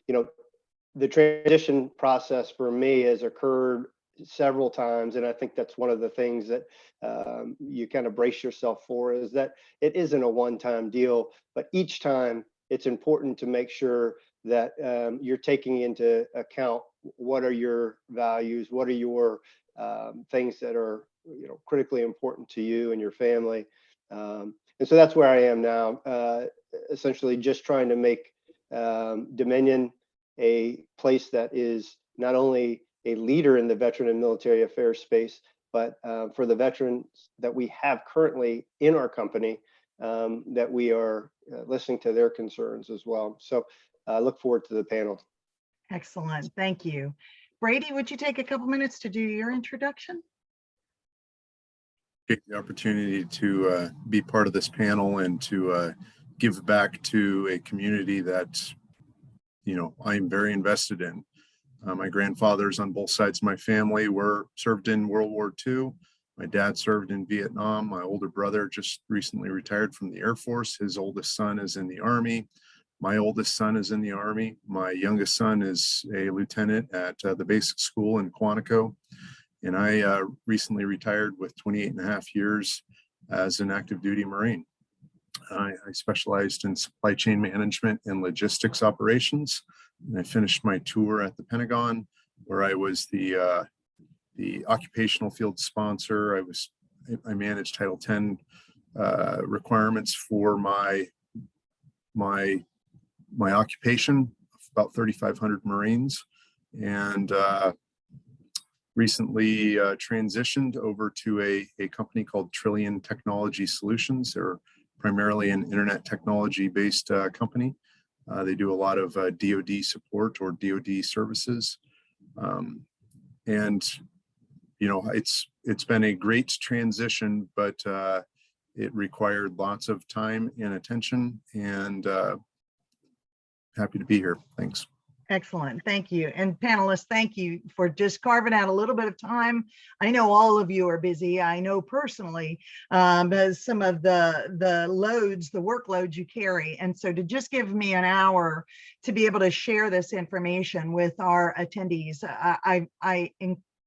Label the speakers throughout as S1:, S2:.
S1: the transition process for me has occurred several times, and I think that's one of the things that you kind of brace yourself for, is that it isn't a one-time deal, but each time it's important to make sure that you're taking into account what are your values, what are your things that are critically important to you and your family, and so that's where I am now, essentially just trying to make Dominion a place that is not only a leader in the veteran and military affairs space, but for the veterans that we have currently in our company, that we are listening to their concerns as well. So I look forward to the panel.
S2: Excellent. Thank you. Brady, would you take a couple minutes to do your introduction?
S3: Take the opportunity to be part of this panel and to give back to a community that I'm very invested in. My grandfathers on both sides of my family served in World War II. My dad served in Vietnam. My older brother just recently retired from the Air Force. His oldest son is in the Army. My oldest son is in the Army. My youngest son is a lieutenant at the basic school in Quantico. And I recently retired with 28 and a half years as an active duty Marine. I specialized in supply chain management and logistics operations. And I finished my tour at the Pentagon, where I was the occupational field sponsor. I managed Title 10 requirements for my occupation, about 3,500 Marines, and recently transitioned over to a company called Trillion Technology Solutions. They're primarily an internet technology based company. They do a lot of DoD support or DoD services. And it's been a great transition, but it required lots of time and attention, and happy to be here. Thanks.
S2: Excellent. Thank you. And panelists, thank you for just carving out a little bit of time. I know all of you are busy. I know personally as some of the workloads you carry. And so to just give me an hour to be able to share this information with our attendees,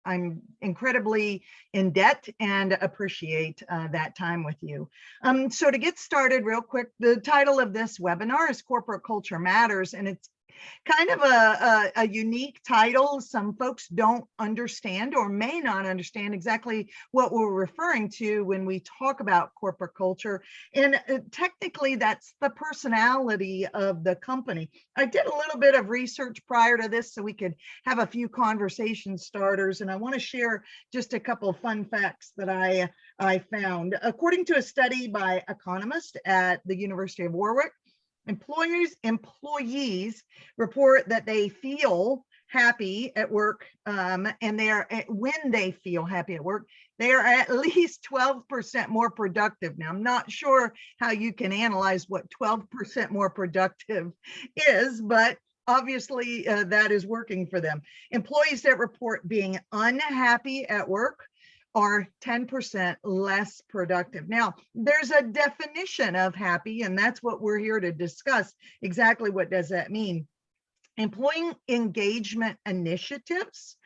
S2: I'm incredibly in debt and appreciate that time with you. So to get started real quick, the title of this webinar is Corporate Culture Matters, and it's kind of a unique title. Some folks don't understand or may not understand exactly what we're referring to when we talk about corporate culture. And technically, that's the personality of the company. I did a little bit of research prior to this so we could have a few conversation starters. And I want to share just a couple of fun facts that I found. According to a study by economists at the University of Warwick, employees report that they feel happy at work, and when they feel happy at work, they are at least 12% more productive. Now, I'm not sure how you can analyze what 12% more productive is, but obviously that is working for them. Employees that report being unhappy at work are 10% less productive. Now, there's a definition of happy, and that's what we're here to discuss. Exactly what does that mean? Employee engagement initiatives,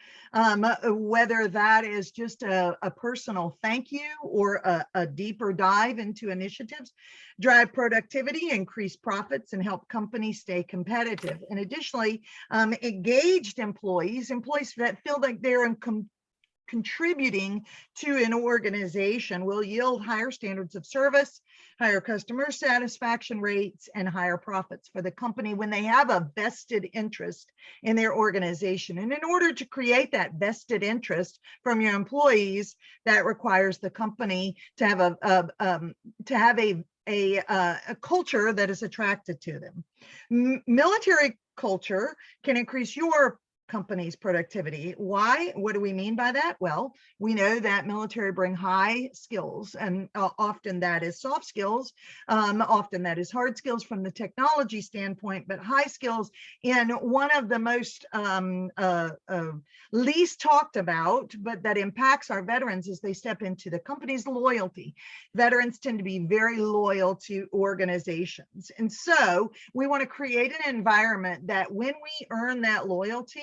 S2: whether that is just a personal thank you or a deeper dive into initiatives, drive productivity, increase profits, and help companies stay competitive. And additionally, engaged employees that feel like they're contributing to an organization will yield higher standards of service, higher customer satisfaction rates, and higher profits for the company when they have a vested interest in their organization. And in order to create that vested interest from your employees, that requires the company to have a culture that is attracted to them. Military culture can increase your company's productivity. Why? What do we mean by that? Well, we know that military bring high skills, and often that is soft skills, often that is hard skills from the technology standpoint, but high skills in one of the most least talked about, but that impacts our veterans as they step into the company's loyalty. Veterans tend to be very loyal to organizations. And so we want to create an environment that when we earn that loyalty,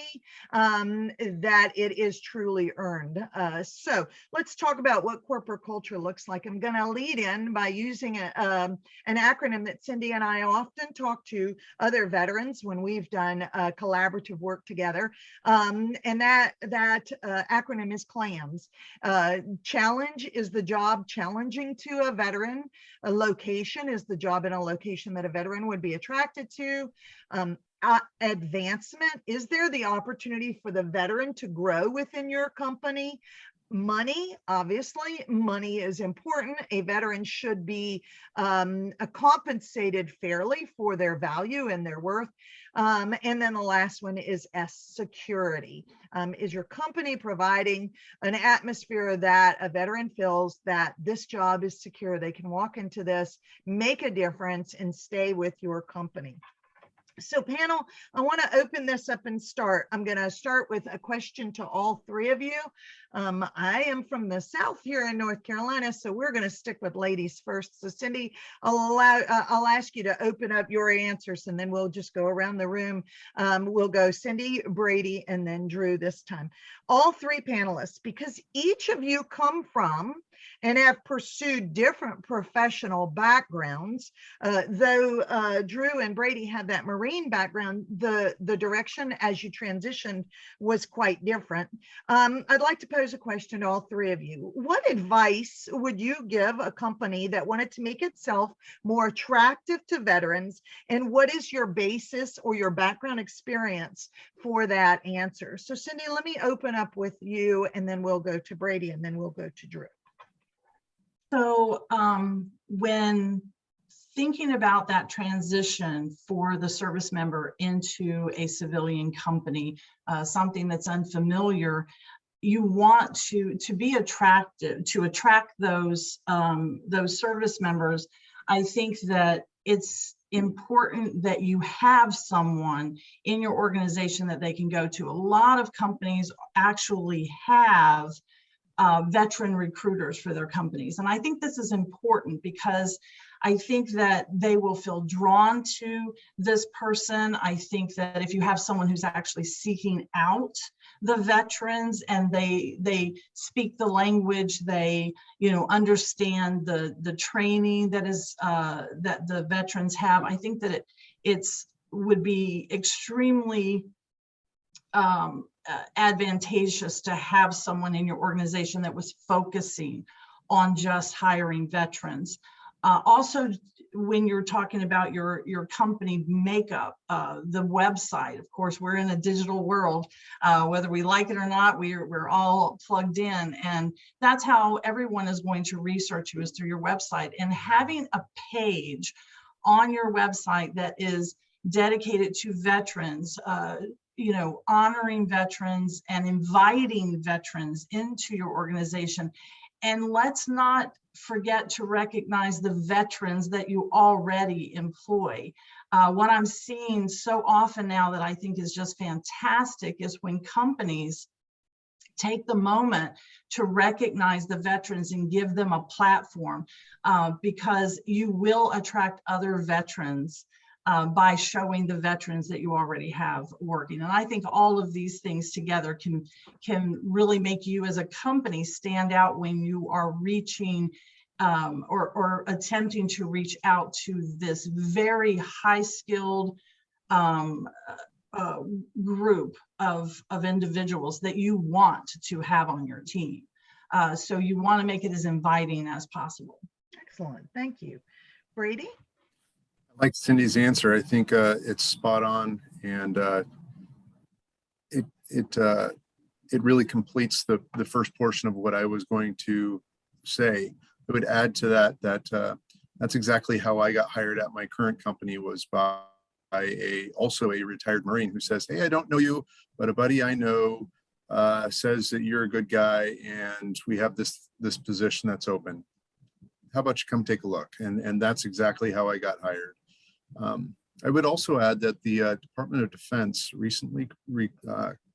S2: that it is truly earned. So let's talk about what corporate culture looks like. I'm going to lead in by using an acronym that Cindy and I often talk to other veterans when we've done collaborative work together. And that acronym is CLAMS. Challenge is the job challenging to a veteran. A location is the job in a location that a veteran would be attracted to. Advancement, is there the opportunity for the veteran to grow within your company? Money, obviously, money is important. A veteran should be compensated fairly for their value and their worth. And then the last one is S, security. Is your company providing an atmosphere that a veteran feels that this job is secure? They can walk into this, make a difference, and stay with your company. So panel, I want to open this up and start. I'm going to start with a question to all three of you. I am from the South here in North Carolina, so we're going to stick with ladies first. So Cindy, I'll ask you to open up your answers, and then we'll just go around the room. We'll go Cindy, Brady, and then Drew this time. All three panelists, because each of you come from and have pursued different professional backgrounds. Though Drew and Brady had that Marine background, the direction as you transitioned was quite different. I'd like to pose a question to all three of you. What advice would you give a company that wanted to make itself more attractive to veterans? And what is your basis or your background experience for that answer? So Cindy, let me open up with you, and then we'll go to Brady, and then we'll go to Drew.
S4: So when thinking about that transition for the service member into a civilian company, something that's unfamiliar, you want to be attractive, to attract those service members. I think that it's important that you have someone in your organization that they can go to. A lot of companies actually have veteran recruiters for their companies. And I think this is important because I think that they will feel drawn to this person. I think that if you have someone who's actually seeking out the veterans and they speak the language, they understand the training that is that the veterans have, I think that it's would be extremely advantageous to have someone in your organization that was focusing on just hiring veterans. Also, when you're talking about your company makeup, the website, of course, we're in a digital world, whether we like it or not, we're all plugged in, and that's how everyone is going to research you, is through your website. And having a page on your website that is dedicated to veterans, honoring veterans and inviting veterans into your organization. And let's not forget to recognize the veterans that you already employ. What I'm seeing so often now that I think is just fantastic is when companies take the moment to recognize the veterans and give them a platform, because you will attract other veterans by showing the veterans that you already have working. And I think all of these things together can really make you as a company stand out when you are reaching or attempting to reach out to this very high skilled group of individuals that you want to have on your team. So you want to make it as inviting as possible.
S2: Excellent, thank you. Brady?
S3: I like Cindy's answer. I think it's spot on, and it really completes the first portion of what I was going to say. I would add to that that's exactly how I got hired at my current company, was by also a retired Marine who says, "Hey, I don't know you, but a buddy I know says that you're a good guy, and we have this position that's open. How about you come take a look?" And that's exactly how I got hired. I would also add that the Department of Defense recently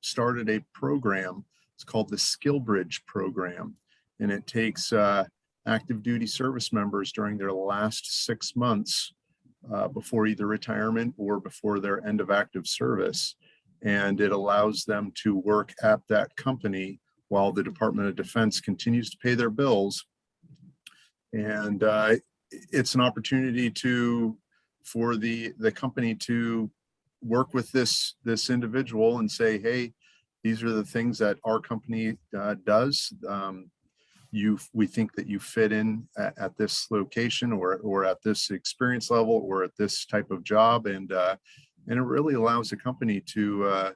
S3: started a program. It's called the Skill Bridge program, and it takes active duty service members during their last 6 months before either retirement or before their end of active service. And it allows them to work at that company while the Department of Defense continues to pay their bills. And it's an opportunity for the company to work with this individual and say, "Hey, these are the things that our company does. We think that you fit in at this location or at this experience level or at this type of job," and it really allows the company to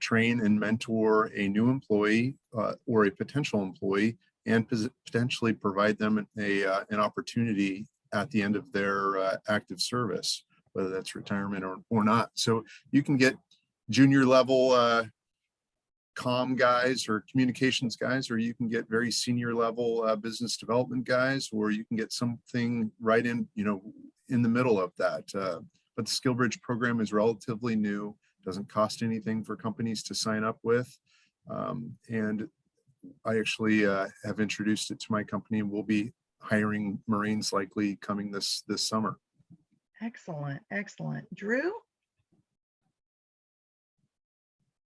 S3: train and mentor a new employee or a potential employee, and potentially provide them an opportunity at the end of their active service, whether that's retirement or not. So you can get junior level comm guys or communications guys, or you can get very senior level business development guys, or you can get something right in the middle of that. But the SkillBridge program is relatively new, doesn't cost anything for companies to sign up with. And I actually have introduced it to my company, and we'll be hiring Marines likely coming this summer.
S2: Excellent, excellent. Drew?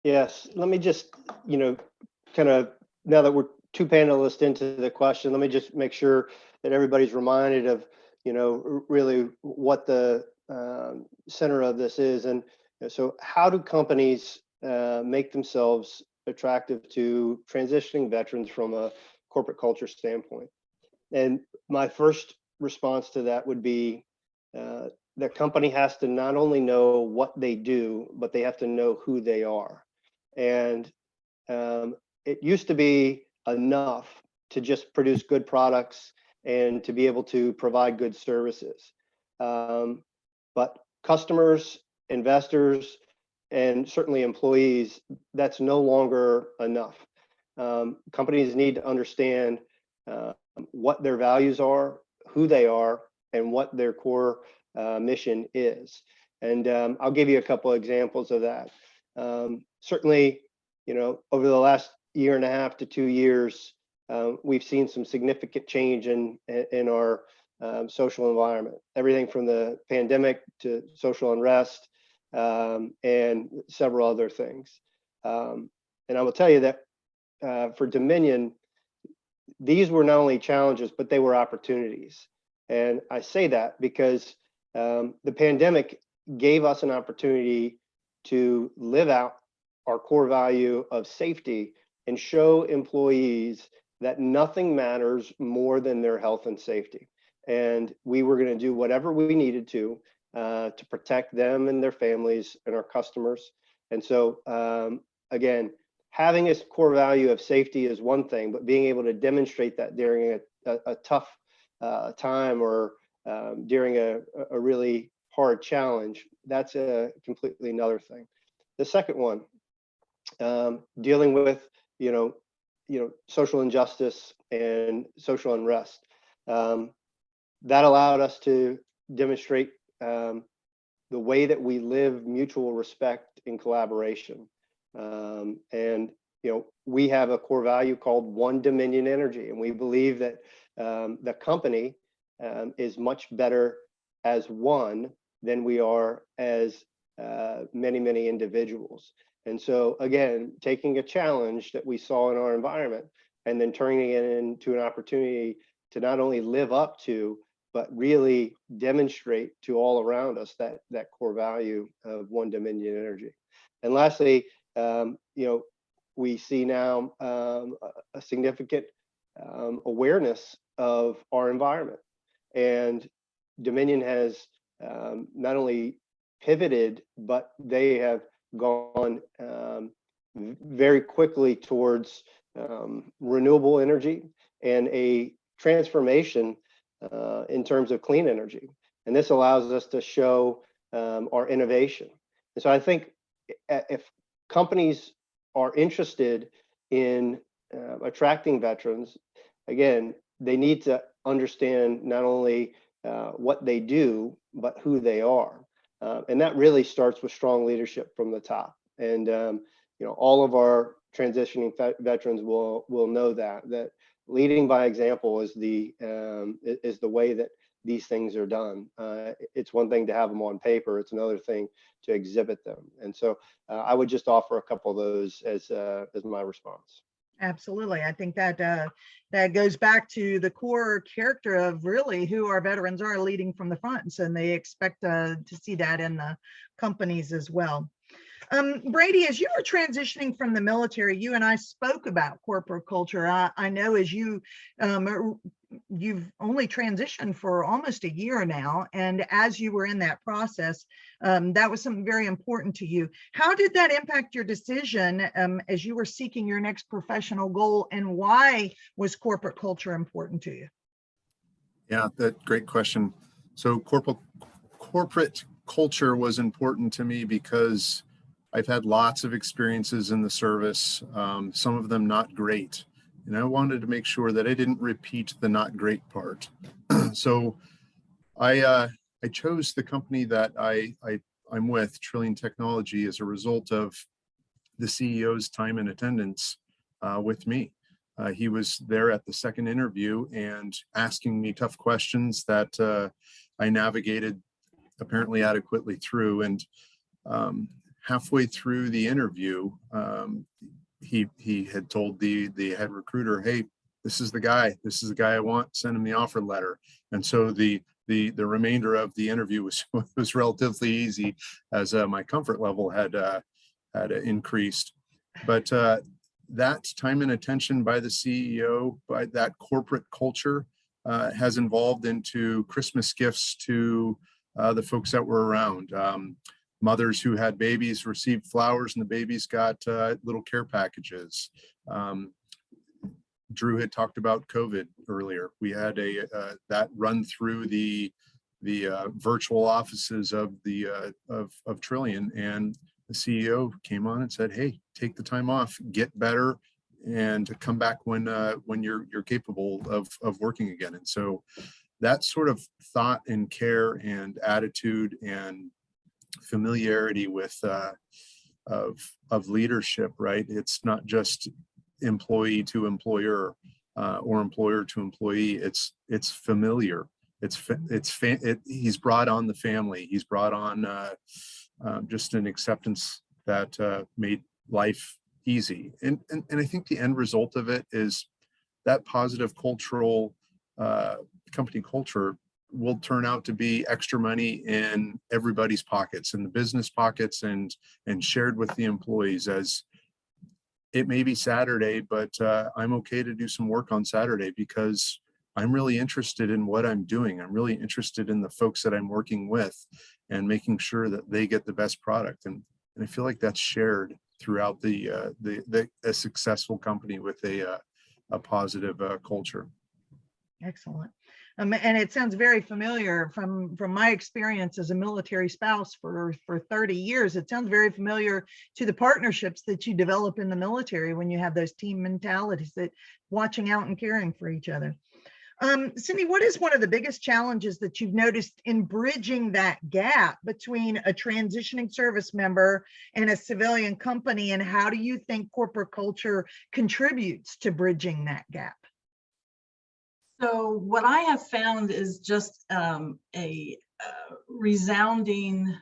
S1: Yes, let me just, kind of, now that we're two panelists into the question, let me just make sure that everybody's reminded of, really what the center of this is. And so how do companies make themselves attractive to transitioning veterans from a corporate culture standpoint? And my first response to that would be the company has to not only know what they do, but they have to know who they are. And it used to be enough to just produce good products and to be able to provide good services. But customers, investors, and certainly employees, that's no longer enough. Companies need to understand what their values are, who they are, and what their core mission is. And I'll give you a couple of examples of that. Certainly, over the last year and a half to 2 years, we've seen some significant change in our social environment. Everything from the pandemic to social unrest and several other things. And I will tell you that for Dominion, these were not only challenges, but they were opportunities. And I say that because the pandemic gave us an opportunity to live out our core value of safety and show employees that nothing matters more than their health and safety. And we were going to do whatever we needed to protect them and their families and our customers. And so, again, having a core value of safety is one thing, but being able to demonstrate that during a tough time or during a really hard challenge, that's a completely another thing. The second one, dealing with social injustice and social unrest, that allowed us to demonstrate the way that we live mutual respect and collaboration. And we have a core value called One Dominion Energy, and we believe that the company is much better as one than we are as many individuals. And so, again, taking a challenge that we saw in our environment and then turning it into an opportunity to not only live up to, but really demonstrate to all around us that core value of One Dominion Energy. And lastly, we see now a significant awareness of our environment. And Dominion has not only pivoted, but they have gone very quickly towards renewable energy and a transformation in terms of clean energy. And this allows us to show our innovation. And so I think if companies are interested in attracting veterans, again, they need to understand not only what they do, but who they are. And that really starts with strong leadership from the top. And all of our transitioning veterans will know that leading by example is the way that these things are done. It's one thing to have them on paper; it's another thing to exhibit them. And so, I would just offer a couple of those as my response.
S2: Absolutely. I think that that goes back to the core character of really who our veterans are, leading from the front. And they expect to see that in the companies as well. Brady, as you were transitioning from the military, you and I spoke about corporate culture. I know as you've only transitioned for almost a year now, and as you were in that process, that was something very important to you. How did that impact your decision as you were seeking your next professional goal, and why was corporate culture important to you?
S3: Yeah, that great question. So corporate culture was important to me because I've had lots of experiences in the service, some of them not great. And I wanted to make sure that I didn't repeat the not great part. So I chose the company that I'm with, Trillion Technology, as a result of the CEO's time and attendance with me. He was there at the second interview and asking me tough questions that I navigated apparently adequately through. And halfway through the interview, he had told the head recruiter, "Hey, this is the guy I want, send him the offer letter." And so the remainder of the interview was relatively easy, as my comfort level had increased. But that time and attention by the CEO, by that corporate culture, has evolved into Christmas gifts to the folks that were around. Mothers who had babies received flowers, and the babies got little care packages. Drew had talked about COVID earlier. We had that run through the virtual offices of Trillion, and the CEO came on and said, "Hey, take the time off, get better, and come back when you're capable of working again." And so that sort of thought and care and attitude and familiarity with of leadership, right? It's not just employee to employer or employer to employee. It's familiar. He's brought on the family. He's brought on just an acceptance that made life easy. And I think the end result of it is that positive cultural company culture will turn out to be extra money in everybody's pockets, in the business pockets, and shared with the employees. As it may be Saturday, but I'm okay to do some work on Saturday because I'm really interested in what I'm doing. I'm really interested in the folks that I'm working with and making sure that they get the best product. And I feel like that's shared throughout a successful company with a positive culture.
S2: Excellent. And it sounds very familiar from my experience as a military spouse for 30 years. It sounds very familiar to the partnerships that you develop in the military when you have those team mentalities, that watching out and caring for each other. Cindy, what is one of the biggest challenges that you've noticed in bridging that gap between a transitioning service member and a civilian company? And how do you think corporate culture contributes to bridging that gap?
S4: So what I have found is just a resounding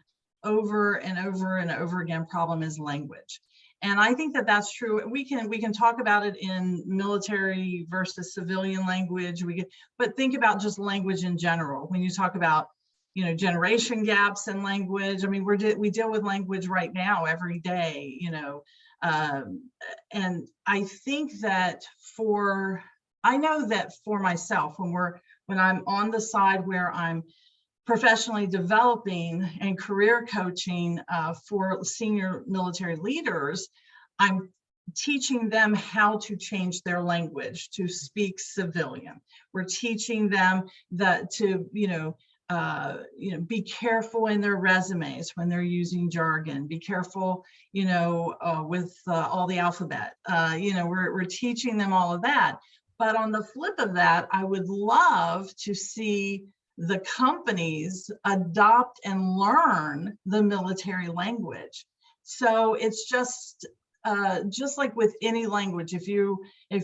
S4: over and over and over again problem is language. And I think that that's true. We can talk about it in military versus civilian language. But think about just language in general. When you talk about, generation gaps in language, I mean, we deal with language right now every day, and I think that I know that for myself, when I'm on the side where I'm professionally developing and career coaching for senior military leaders, I'm teaching them how to change their language to speak civilian. We're teaching them be careful in their resumes when they're using jargon. Be careful, with all the alphabet. We're teaching them all of that. But on the flip of that, I would love to see the companies adopt and learn the military language. So it's just like with any language, if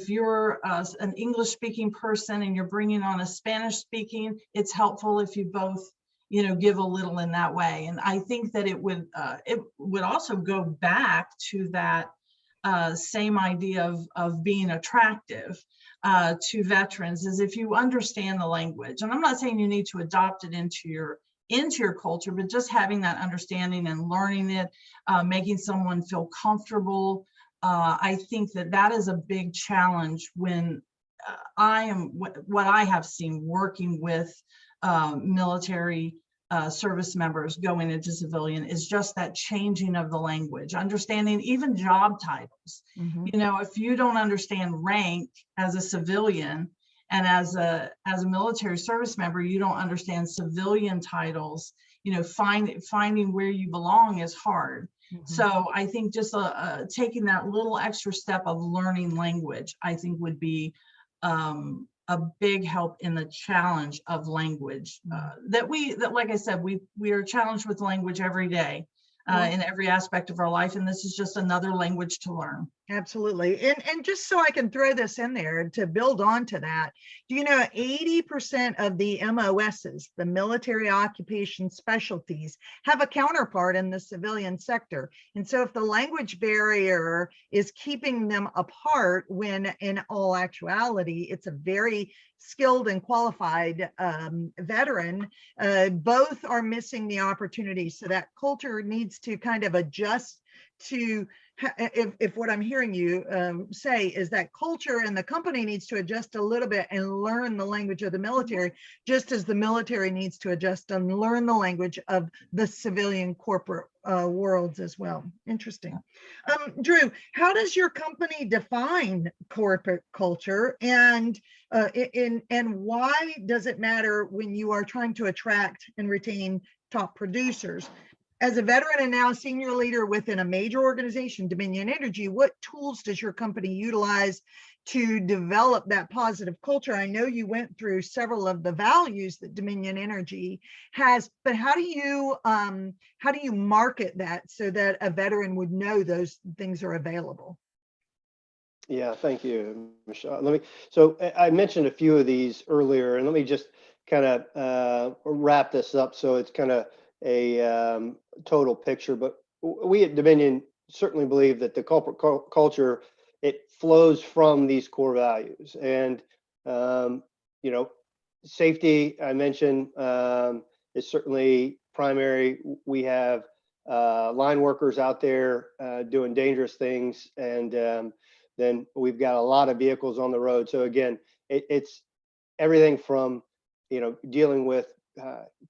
S4: you're an English speaking person and you're bringing on a Spanish speaking, it's helpful if you both give a little in that way. And I think that it would also go back to that same idea of being attractive to veterans, is if you understand the language. And I'm not saying you need to adopt it into your culture, but just having that understanding and learning it, making someone feel comfortable. I think that is a big challenge when what I have seen working with military service members going into civilian, is just that changing of the language, understanding even job titles. If you don't understand rank as a civilian, and as a military service member, you don't understand civilian titles, finding where you belong is hard. So I think just taking that little extra step of learning language, I think would be a big help in the challenge of language. That like I said, we are challenged with language every day. In every aspect of our life, and this is just another language to learn.
S2: Absolutely. And just so I can throw this in there to build on to that, do you know 80% of the MOSs, the military occupation specialties, have a counterpart in the civilian sector? And so if the language barrier is keeping them apart, when in all actuality, it's a very skilled and qualified veteran, both are missing the opportunity. So that culture needs to kind of adjust to, if what I'm hearing you say is that culture and the company needs to adjust a little bit and learn the language of the military, just as the military needs to adjust and learn the language of the civilian corporate worlds as well. Interesting. Drew, how does your company define corporate culture, and why does it matter when you are trying to attract and retain top producers? As a veteran and now senior leader within a major organization, Dominion Energy, what tools does your company utilize to develop that positive culture? I know you went through several of the values that Dominion Energy has, but how do you market that so that a veteran would know those things are available?
S1: Yeah, thank you, Michelle. So I mentioned a few of these earlier, and let me just kind of wrap this up so it's kind of a total picture. But we at Dominion certainly believe that the corporate culture, it flows from these core values. And safety, I mentioned, is certainly primary. We have line workers out there doing dangerous things, and then we've got a lot of vehicles on the road. So again, it's everything from dealing with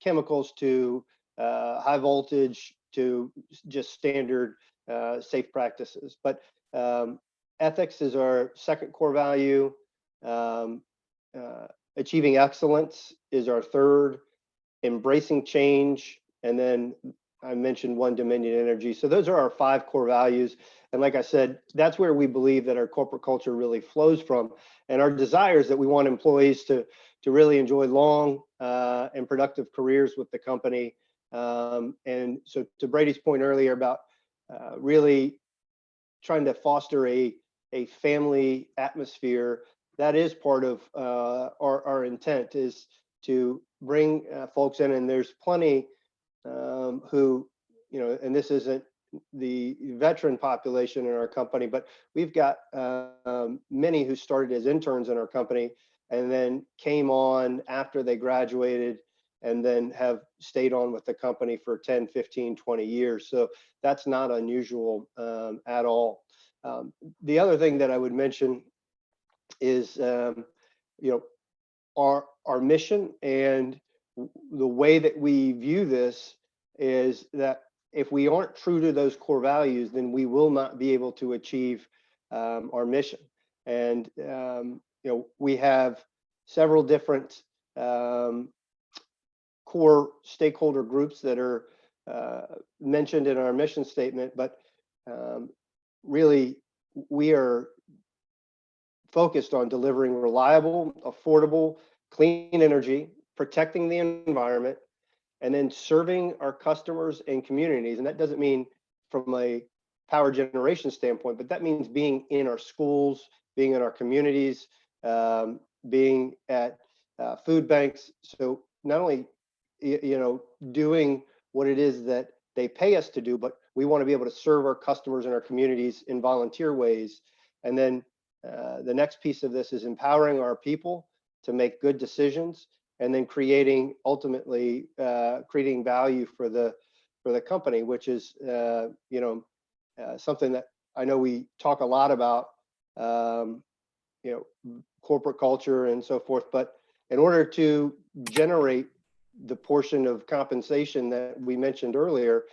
S1: chemicals to high voltage to just standard safe practices. But ethics is our second core value. Achieving excellence is our third. Embracing change, and then I mentioned One Dominion Energy. So those are our 5 core values. And like I said, that's where we believe that our corporate culture really flows from. And our desire is that we want employees to really enjoy long and productive careers with the company. And so to Brady's point earlier about really trying to foster a family atmosphere, that is part of our intent, is to bring folks in. And there's plenty who, and this isn't the veteran population in our company, but we've got many who started as interns in our company and then came on after they graduated and then have stayed on with the company for 10, 15, 20 years. So that's not unusual at all. The other thing that I would mention is, our mission, and the way that we view this is that if we aren't true to those core values, then we will not be able to achieve our mission. And we have several different core stakeholder groups that are mentioned in our mission statement, but really we are focused on delivering reliable, affordable, clean energy, protecting the environment, and then serving our customers and communities. And that doesn't mean from a power generation standpoint, but that means being in our schools, being in our communities, being at food banks. So not only, doing what it is that they pay us to do, but we want to be able to serve our customers and our communities in volunteer ways. And then the next piece of this is empowering our people to make good decisions, and then ultimately creating value for the company, which is something that I know we talk a lot about, corporate culture and so forth. But in order to generate the portion of compensation that we mentioned earlier,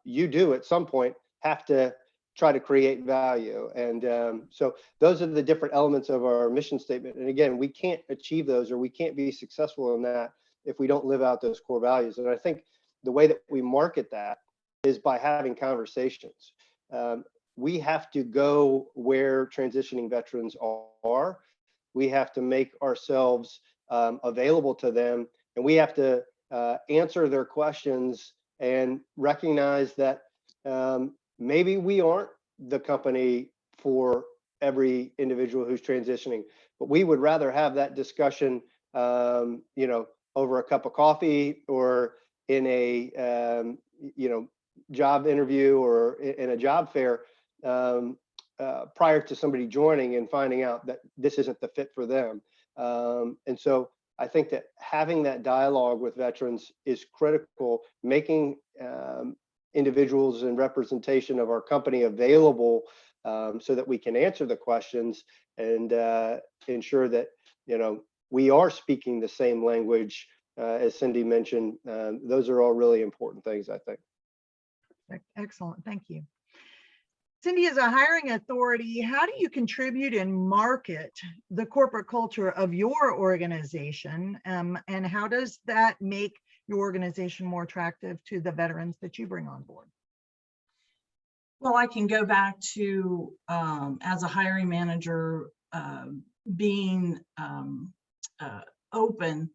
S1: you do at some point have to try to create value. And so those are the different elements of our mission statement. And again, we can't achieve those, or we can't be successful in that if we don't live out those core values. And I think the way that we market that is by having conversations. We have to go where transitioning veterans are. We have to make ourselves available to them, and we have to answer their questions and recognize that maybe we aren't the company for every individual who's transitioning, but we would rather have that discussion, over a cup of coffee or in a, job interview or in a job fair prior to somebody joining and finding out that this isn't the fit for them. And so I think that having that dialogue with veterans is critical, making individuals and representation of our company available so that we can answer the questions and ensure that, we are speaking the same language, as Cindy mentioned. Those are all really important things, I think.
S2: Excellent. Thank you. Cindy, as a hiring authority, how do you contribute and market the corporate culture of your organization? And how does that make your organization more attractive to the veterans that you bring on board?
S4: Well, I can go back to, as a hiring manager, being open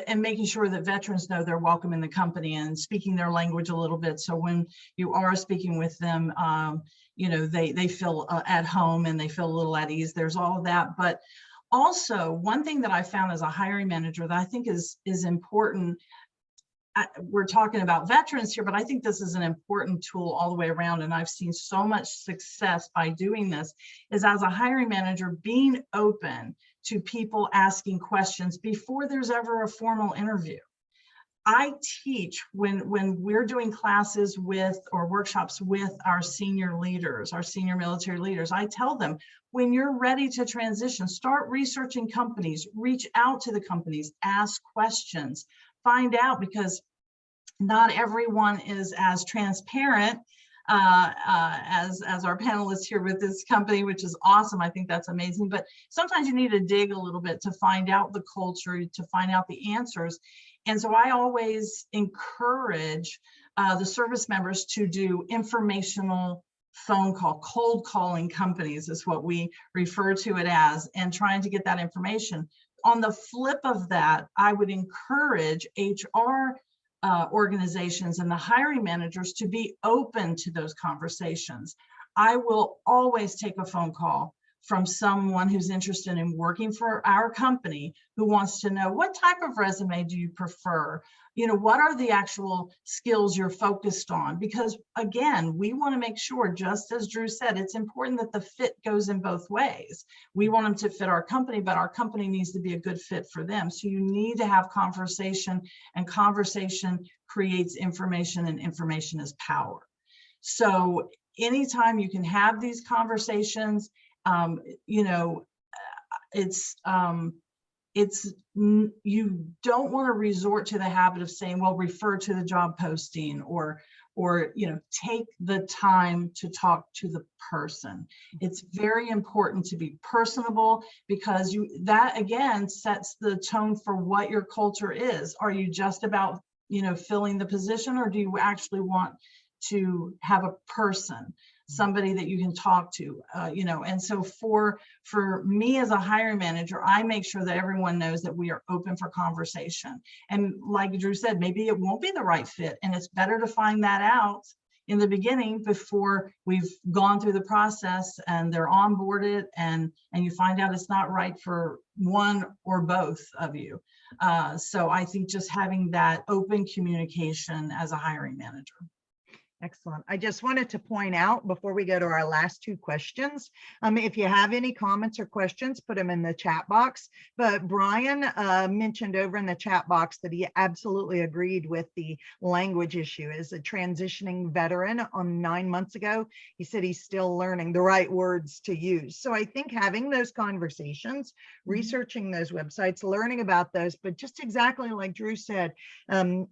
S4: and making sure that veterans know they're welcome in the company and speaking their language a little bit. So when you are speaking with them, they feel at home and they feel a little at ease. There's all of that. But also, one thing that I found as a hiring manager that I think is important, we're talking about veterans here, but I think this is an important tool all the way around. And I've seen so much success by doing this, is as a hiring manager, being open to people asking questions before there's ever a formal interview. I teach when we're doing classes with or workshops with our senior leaders, our senior military leaders, I tell them, when you're ready to transition, start researching companies, reach out to the companies, ask questions, find out, because not everyone is as transparent as our panelists here with this company, which is awesome. I think that's amazing. But sometimes you need to dig a little bit to find out the culture, to find out the answers. And so I always encourage the service members to do informational phone call, cold calling companies is what we refer to it as, and trying to get that information. On the flip of that, I would encourage HR organizations and the hiring managers to be open to those conversations. I will always take a phone call from someone who's interested in working for our company, who wants to know, what type of resume do you prefer? What are the actual skills you're focused on? Because again, we want to make sure, just as Drew said, it's important that the fit goes in both ways. We want them to fit our company, but our company needs to be a good fit for them. So you need to have conversation, and conversation creates information, and information is power. So anytime you can have these conversations, you don't want to resort to the habit of saying, well, refer to the job posting, or or, take the time to talk to the person. It's very important to be personable, because that again sets the tone for what your culture is. Are you just about, filling the position, or do you actually want to have a person, somebody that you can talk to, and so for me as a hiring manager, I make sure that everyone knows that we are open for conversation. And like Drew said, maybe it won't be the right fit, and it's better to find that out in the beginning before we've gone through the process and they're onboarded, and you find out it's not right for one or both of you. So I think just having that open communication as a hiring manager.
S2: Excellent. I just wanted to point out before we go to our last two questions, if you have any comments or questions, put them in the chat box. But Brian mentioned over in the chat box that he absolutely agreed with the language issue. As a transitioning veteran on 9 months ago, he said he's still learning the right words to use. So I think having those conversations, researching those websites, learning about those, but just exactly like Drew said,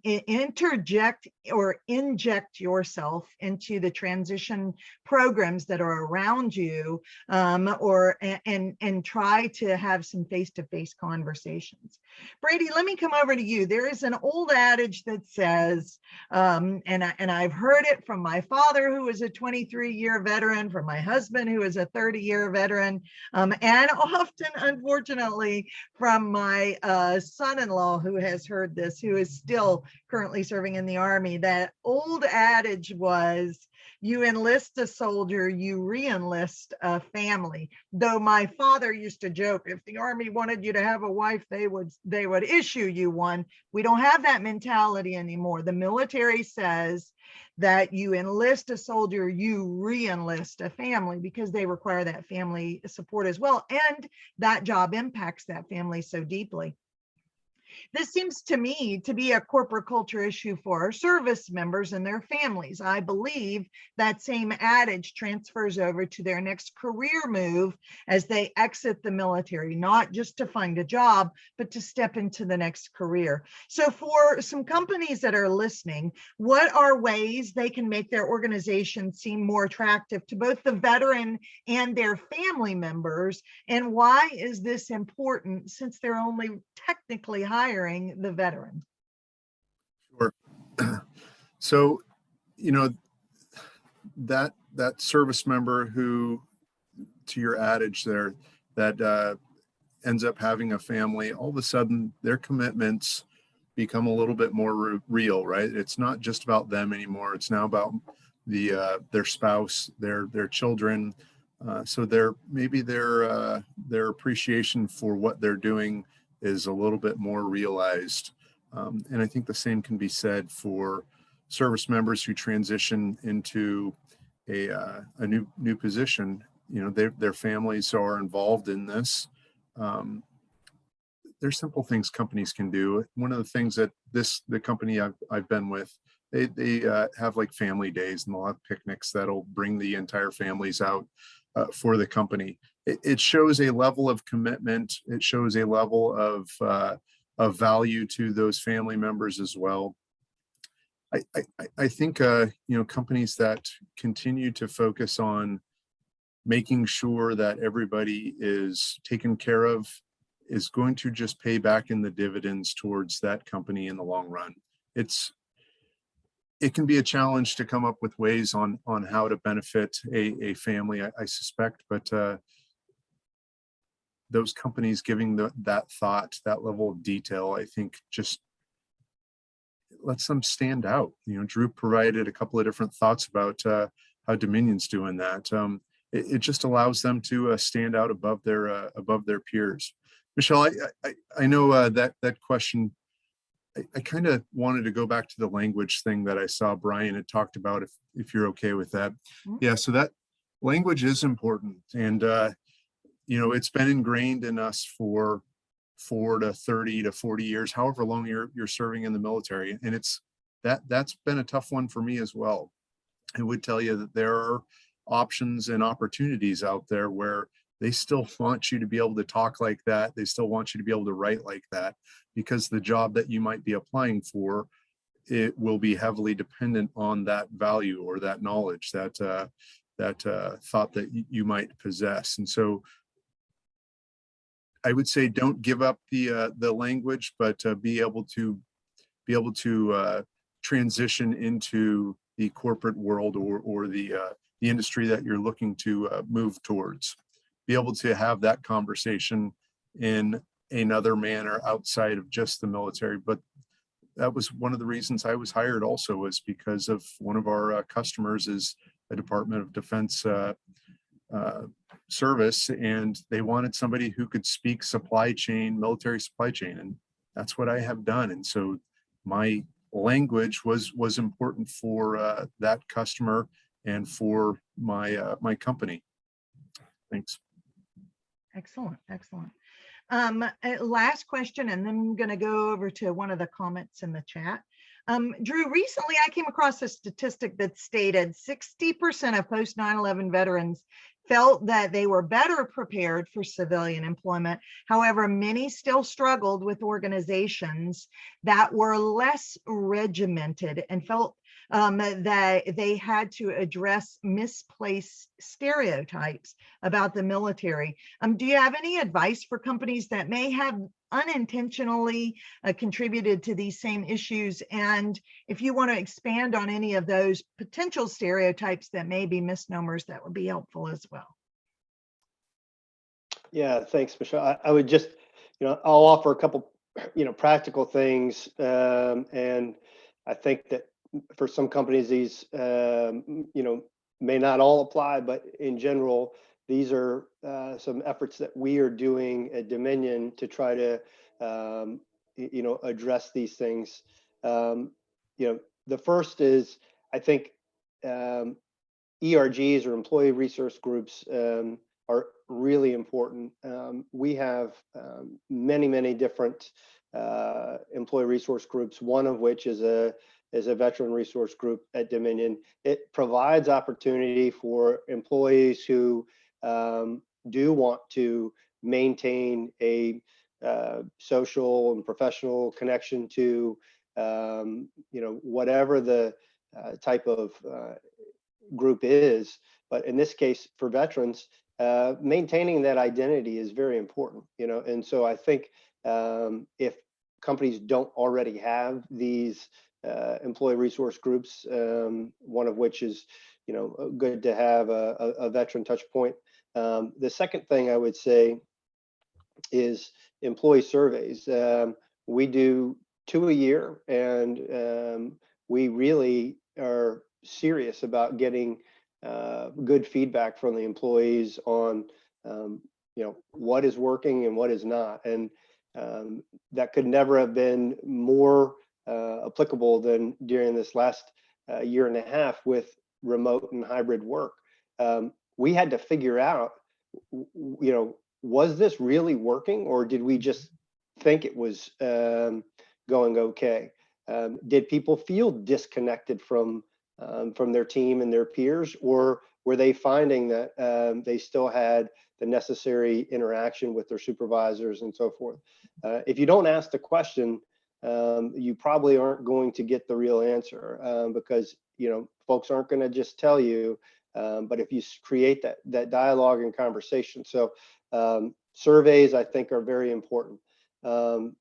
S2: interject or inject yourself into the transition programs that are around you, and try to have some face-to-face conversations. Brady, let me come over to you. There is an old adage that says, and I've heard it from my father, who is a 23-year veteran, from my husband, who is a 30-year veteran, and often, unfortunately, from my son-in-law, who has heard this, who is still currently serving in the Army. That old adage was, you enlist a soldier, you re-enlist a family. Though my father used to joke, if the Army wanted you to have a wife, they would issue you one. We don't have that mentality anymore. The military says that you enlist a soldier, you re-enlist a family, because they require that family support as well. And that job impacts that family so deeply. This seems to me to be a corporate culture issue for our service members and their families. I believe that same adage transfers over to their next career move as they exit the military, not just to find a job, but to step into the next career. So for some companies that are listening, what are ways they can make their organization seem more attractive to both the veteran and their family members? And why is this important, since they're only technically hiring the veteran?
S3: Sure. So, that service member who, to your adage there, that ends up having a family, all of a sudden their commitments become a little bit more real, right? It's not just about them anymore. It's now about their spouse, their children. So maybe their appreciation for what they're doing is a little bit more realized. And I think the same can be said for service members who transition into a new position. Their families are involved in this. There's simple things companies can do. One of the things that the company I've been with, they have like family days, and they'll have picnics that'll bring the entire families out for the company. It shows a level of commitment. It shows a level of value to those family members as well. I think companies that continue to focus on making sure that everybody is taken care of is going to just pay back in the dividends towards that company in the long run. It can be a challenge to come up with ways on how to benefit a family, I suspect, but those companies giving that thought, that level of detail, I think just lets them stand out. Drew provided a couple of different thoughts about how Dominion's doing that. It just allows them to stand out above their peers. Michelle, I know that question. I kind of wanted to go back to the language thing that I saw Brian had talked about, if you're okay with that. Mm-hmm. Yeah, so that language is important, and it's been ingrained in us for 4 to 30 to 40 years, however long you're serving in the military, and that's been a tough one for me as well. I would tell you that there are options and opportunities out there where they still want you to be able to talk like that. They still want you to be able to write like that, because the job that you might be applying for it will be heavily dependent on that value or that knowledge, that thought that you might possess. And so I would say don't give up the language, but be able to transition into the corporate world or the industry that you're looking to move towards. Be able to have that conversation in another manner outside of just the military. But that was one of the reasons I was hired also, was because of one of our customers is a Department of Defense service, and they wanted somebody who could speak supply chain, military supply chain, and that's what I have done. And so my language was important for that customer and for my company. Thanks.
S2: Excellent, excellent. Last question, and then I'm going to go over to one of the comments in the chat. Drew, recently I came across a statistic that stated 60% of post 9/11 veterans felt that they were better prepared for civilian employment. However, many still struggled with organizations that were less regimented and felt that they had to address misplaced stereotypes about the military. Do you have any advice for companies that may have unintentionally contributed to these same issues? And if you want to expand on any of those potential stereotypes that may be misnomers, that would be helpful as well.
S1: Yeah, thanks, Michelle. I would just, I'll offer a couple, practical things. And I think that for some companies, these, may not all apply, but in general, these are some efforts that we are doing at Dominion to try to, address these things. The first is, I think, ERGs or employee resource groups are really important. We have many different employee resource groups, one of which is a veteran resource group at Dominion. It provides opportunity for employees who do want to maintain a social and professional connection to whatever the type of group is. But in this case, for veterans, maintaining that identity is very important, and so I think if companies don't already have these employee resource groups, one of which is, good to have a veteran touch point. The second thing I would say is employee surveys. We do 2 a year, and we really are serious about getting good feedback from the employees on, what is working and what is not. And that could never have been more applicable than during this last year and a half with remote and hybrid work. We had to figure out, was this really working, or did we just think it was going okay? Did people feel disconnected from their team and their peers, or were they finding that they still had the necessary interaction with their supervisors and so forth? If you don't ask the question, you probably aren't going to get the real answer, because folks aren't going to just tell you. But if you create that dialogue and conversation, so surveys I think are very important. The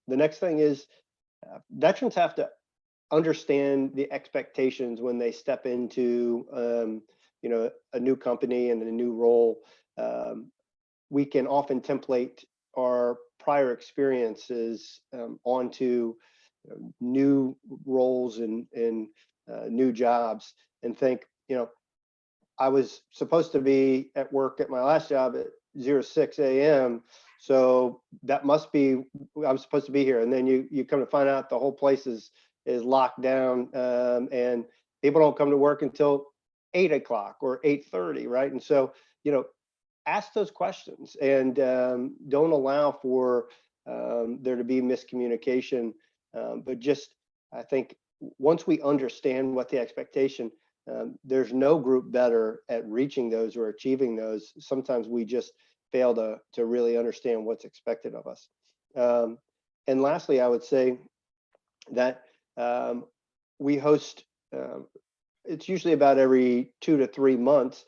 S1: next thing is veterans have to understand the expectations when they step into a new company and a new role. We can often template our prior experiences onto new roles and new jobs, and think, I was supposed to be at work at my last job at 06 a.m. So that must be, I'm supposed to be here. And then you come to find out the whole place is locked down, and people don't come to work until 8 o'clock or 8:30, right? And so, ask those questions, and don't allow for there to be miscommunication. But just, I think, once we understand what the expectation, there's no group better at reaching those or achieving those. Sometimes we just fail to really understand what's expected of us. And lastly, I would say that we host, it's usually about every 2 to 3 months,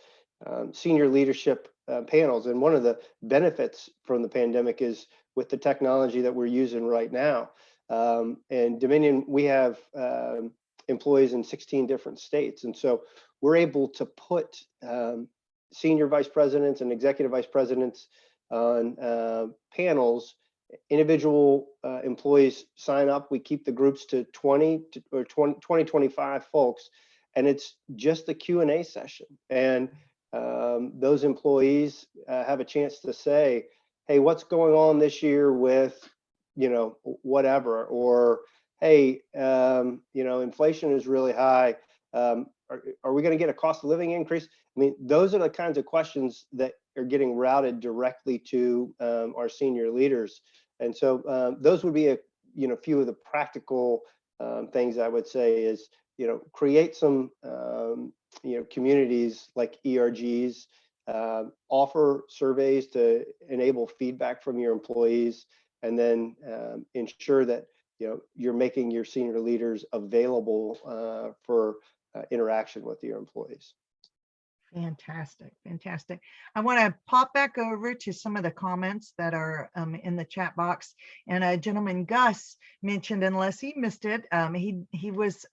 S1: senior leadership panels. And one of the benefits from the pandemic is with the technology that we're using right now. And Dominion, we have employees in 16 different states. And so we're able to put senior vice presidents and executive vice presidents on panels. Individual employees sign up. We keep the groups to 20 or 25 folks, and it's just a Q&A session. And those employees have a chance to say, hey, what's going on this year with, whatever, or hey, inflation is really high. Are we going to get a cost of living increase? I mean, those are the kinds of questions that are getting routed directly to our senior leaders. And so those would be a few of the practical things I would say is, create some communities like ERGs, offer surveys to enable feedback from your employees, and then ensure that you're making your senior leaders available for interaction with your employees.
S2: Fantastic, fantastic. I want to pop back over to some of the comments that are in the chat box. And a gentleman, Gus, mentioned, unless he missed it, he was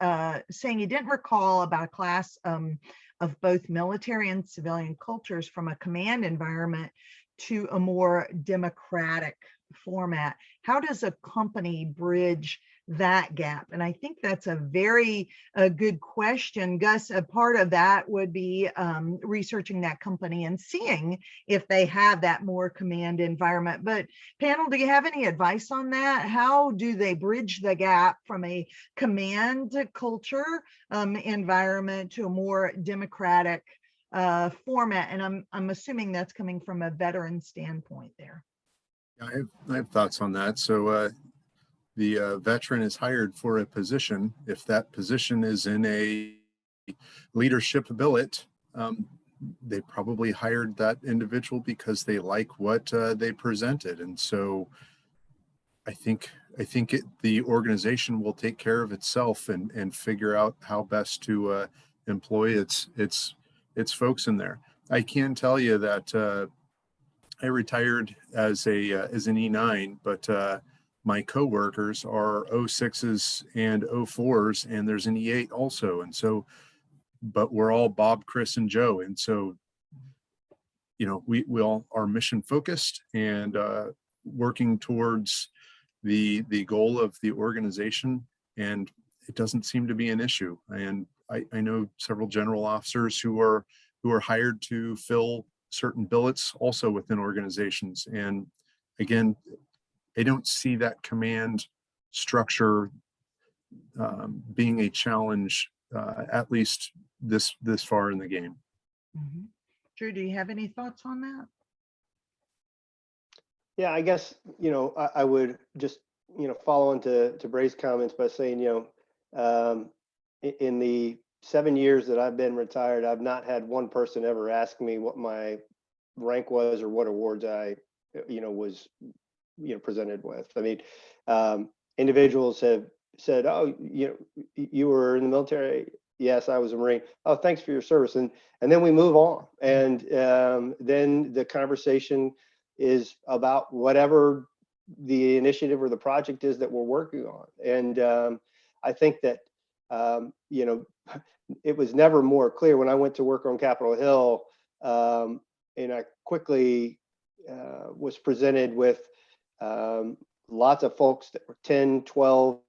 S2: saying he didn't recall about a class of both military and civilian cultures from a command environment to a more democratic format. How does a company bridge that gap? And I think that's a very good question, Gus. A part of that would be researching that company and seeing if they have that more command environment. But panel, do you have any advice on that? How do they bridge the gap from a command culture environment to a more democratic format? And I'm assuming that's coming from a veteran standpoint there.
S3: I have thoughts on that. So the veteran is hired for a position. If that position is in a leadership billet, they probably hired that individual because they like what they presented. And so I think the organization will take care of itself and figure out how best to employ its folks in there. I can tell you that I retired as an E9, but my coworkers are 06s and 04s, and there's an E8 also. And so, but we're all Bob, Chris, and Joe. And so, we all are mission focused and working towards the goal of the organization. And it doesn't seem to be an issue. And I know several general officers who are hired to fill certain billets also within organizations. And again, I don't see that command structure being a challenge, at least this far in the game.
S2: Mm-hmm. Drew, do you have any thoughts on that?
S1: Yeah, I guess, I would just, follow on to Bray's comments by saying, in the 7 years that I've been retired, I've not had one person ever ask me what my rank was or what awards I, was, presented with. I mean, individuals have said, oh, you were in the military. Yes, I was a Marine. Oh, thanks for your service. And then we move on. And then the conversation is about whatever the initiative or the project is that we're working on. And I think that, it was never more clear when I went to work on Capitol Hill, and I quickly was presented with lots of folks that were 10, 12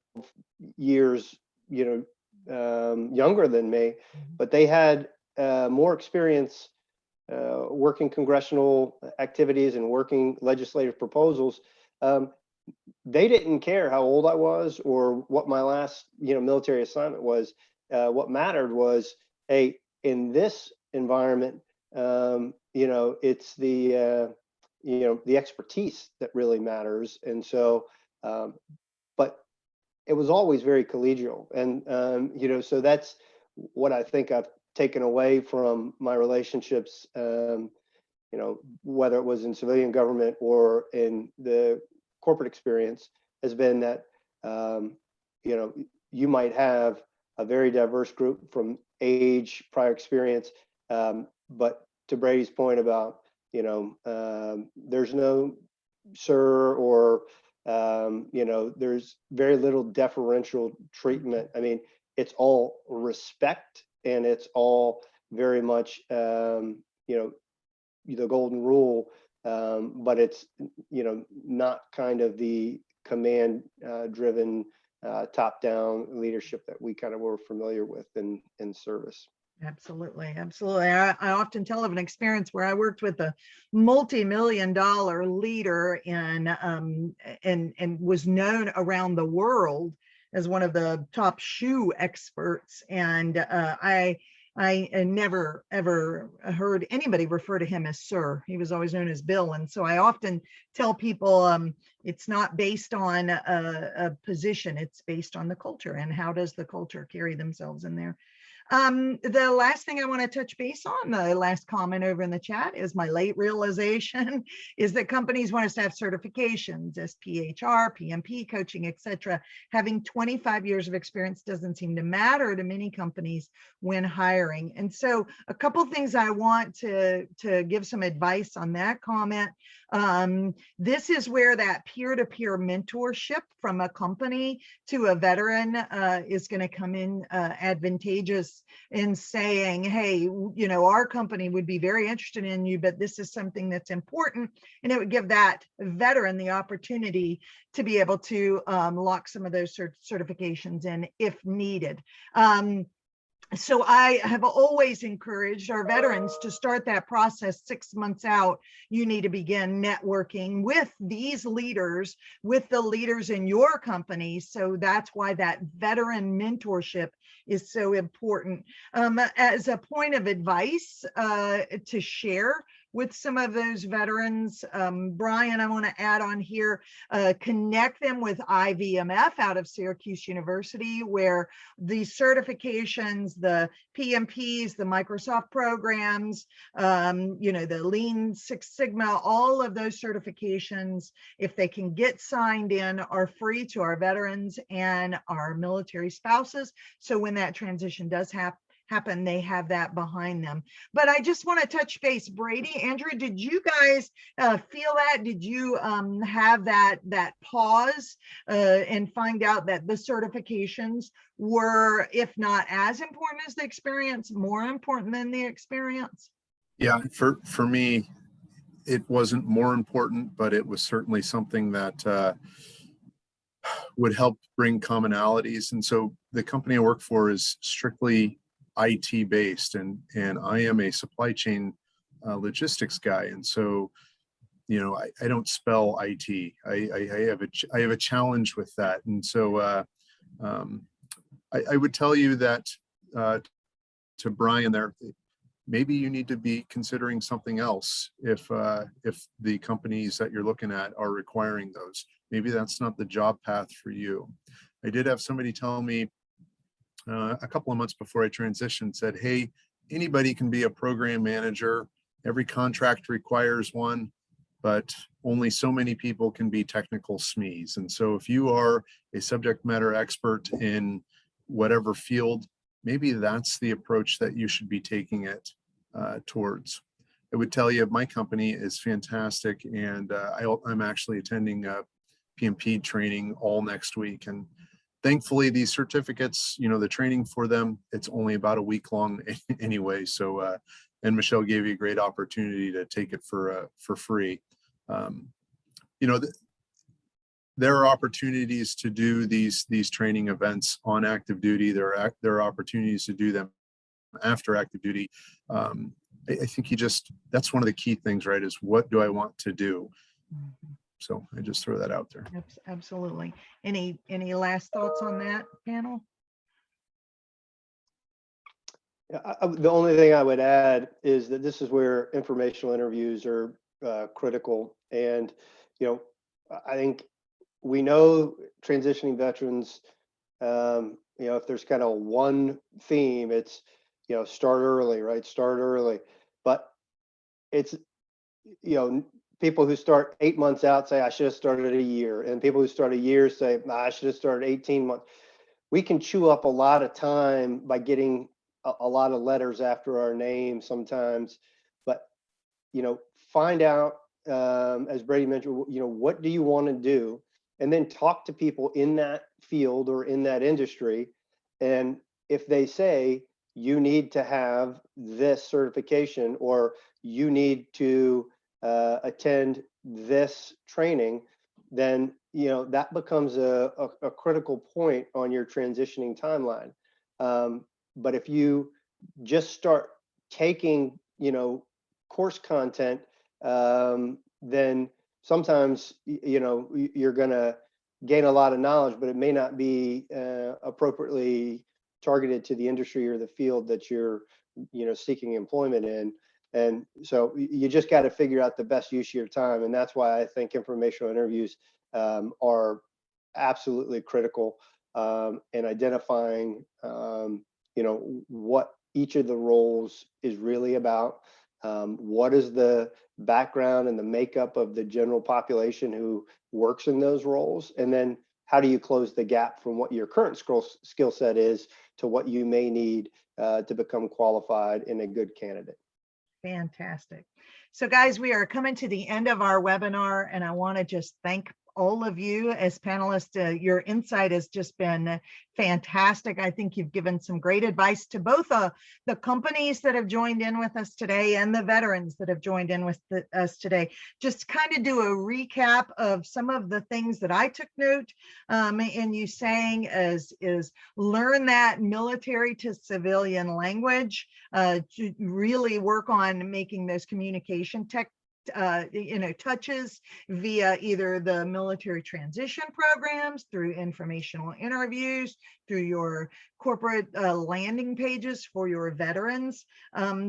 S1: years, younger than me, but they had more experience working congressional activities and working legislative proposals. They didn't care how old I was or what my last, military assignment was. What mattered was, hey, in this environment, it's the expertise that really matters. And so, but it was always very collegial. And, so that's what I think I've taken away from my relationships, whether it was in civilian government or in the corporate experience, has been that, you might have a very diverse group from age, prior experience, but to Brady's point about, there's no sir or, there's very little deferential treatment. I mean, it's all respect, and it's all very much, the golden rule, but it's, not kind of the command driven top down leadership that we kind of were familiar with in service.
S2: Absolutely. Absolutely. I often tell of an experience where I worked with a multi-million-dollar leader and was known around the world as one of the top shoe experts. And I never ever heard anybody refer to him as sir. He was always known as Bill. And so I often tell people it's not based on a position, it's based on the culture, and how does the culture carry themselves in there. The last thing I want to touch base on, the last comment over in the chat, is my late realization is that companies want us to have certifications, SPHR, PMP, coaching, etc. Having 25 years of experience doesn't seem to matter to many companies when hiring. And so a couple things I want to give some advice on that comment. This is where that peer-to-peer mentorship from a company to a veteran is going to come in advantageous in saying, hey, our company would be very interested in you, but this is something that's important. And it would give that veteran the opportunity to be able to lock some of those certifications in if needed. So I have always encouraged our veterans to start that process 6 months out. You need to begin networking with these leaders, with the leaders in your company. So that's why that veteran mentorship is so important. As a point of advice to share with some of those veterans, Brian, I want to add on here, connect them with IVMF out of Syracuse University, where the certifications, the PMPs, the Microsoft programs, the Lean Six Sigma, all of those certifications, if they can get signed in, are free to our veterans and our military spouses. So when that transition does happen, they have that behind them. But I just want to touch base. Brady, Andrew, did you guys feel that? Did you have that pause and find out that the certifications were, if not as important as the experience, more important than the experience?
S3: Yeah, for me, it wasn't more important, but it was certainly something that would help bring commonalities. And so the company I work for is strictly IT based, and I am a supply chain logistics guy, and so I don't spell IT. I have a challenge with that, and so I would tell you that to Brian there, maybe you need to be considering something else if the companies that you're looking at are requiring those. Maybe that's not the job path for you. I did have somebody tell me a couple of months before I transitioned, said, hey, anybody can be a program manager. Every contract requires one, but only so many people can be technical SMEs. And so if you are a subject matter expert in whatever field, maybe that's the approach that you should be taking it towards. I would tell you my company is fantastic, and I'm actually attending PMP training all next week. And thankfully, these certificates, the training for them, it's only about a week long anyway. So, and Michelle gave you a great opportunity to take it for free. There are opportunities to do these training events on active duty. There are opportunities to do them after active duty. I think that's one of the key things, right? Is what do I want to do? So I just throw that out there.
S2: Absolutely. Any last thoughts on that, panel?
S1: The only thing I would add is that this is where informational interviews are critical. And, I think we know transitioning veterans, if there's kind of one theme, it's, start early, right? Start early. But it's, people who start 8 months out say, I should have started a year. And people who start a year say, I should have started 18 months. we can chew up a lot of time by getting a lot of letters after our name sometimes, but, find out, as Brady mentioned, what do you want to do? And then talk to people in that field or in that industry. And if they say, you need to have this certification, or you need to attend this training, then that becomes a critical point on your transitioning timeline. But if you just start taking course content, then sometimes you're going to gain a lot of knowledge, but it may not be appropriately targeted to the industry or the field that you're seeking employment in. And so you just got to figure out the best use of your time. And that's why I think informational interviews are absolutely critical in identifying what each of the roles is really about. What is the background and the makeup of the general population who works in those roles? And then how do you close the gap from what your current skill set is to what you may need to become qualified and a good candidate?
S2: Fantastic. So guys, we are coming to the end of our webinar, and I want to just thank all of you as panelists. Your insight has just been fantastic. I think you've given some great advice to both the companies that have joined in with us today and the veterans that have joined in with us today. Just kind of do a recap of some of the things that I took note in you saying is learn that military to civilian language, to really work on making those communication touches via either the military transition programs, through informational interviews, through your corporate landing pages for your veterans.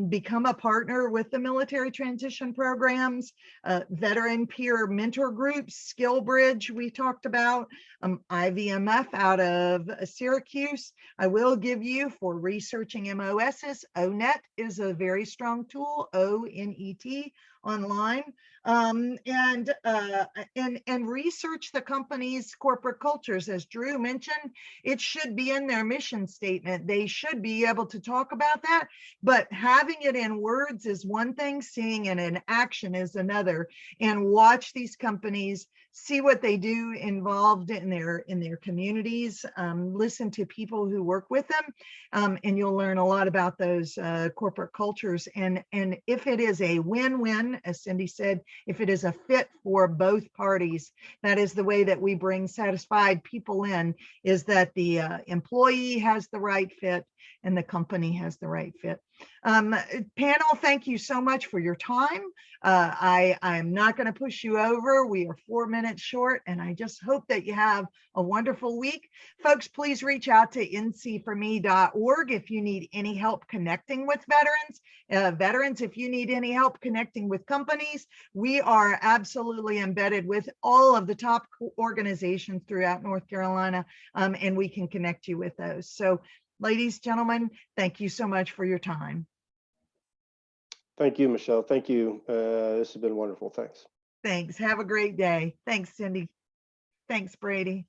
S2: Become a partner with the military transition programs, veteran peer mentor groups, Skill Bridge we talked about, IVMF out of Syracuse. I will give you, for researching MOSs, ONET is a very strong tool, ONET, online, and research the company's corporate cultures. As Drew mentioned, it should be in their mission statement. They should be able to talk about that, but having it in words is one thing, seeing it in action is another. And watch these companies, see what they do involved in their communities, listen to people who work with them, and you'll learn a lot about those corporate cultures. And if it is a win-win, as Cindy said, if it is a fit for both parties, that is the way that we bring satisfied people in, is that the employee has the right fit and the company has the right fit. Panel, thank you so much for your time. I'm not going to push you over. We are 4 minutes short, and I just hope that you have a wonderful week. Folks, please reach out to nc4me.org if you need any help connecting with veterans. Veterans, if you need any help connecting with companies, we are absolutely embedded with all of the top organizations throughout North Carolina, and we can connect you with those. So, ladies, gentlemen, thank you so much for your time.
S1: Thank you, Michelle. Thank you. This has been wonderful. Thanks.
S2: Thanks. Have a great day. Thanks, Cindy. Thanks, Brady.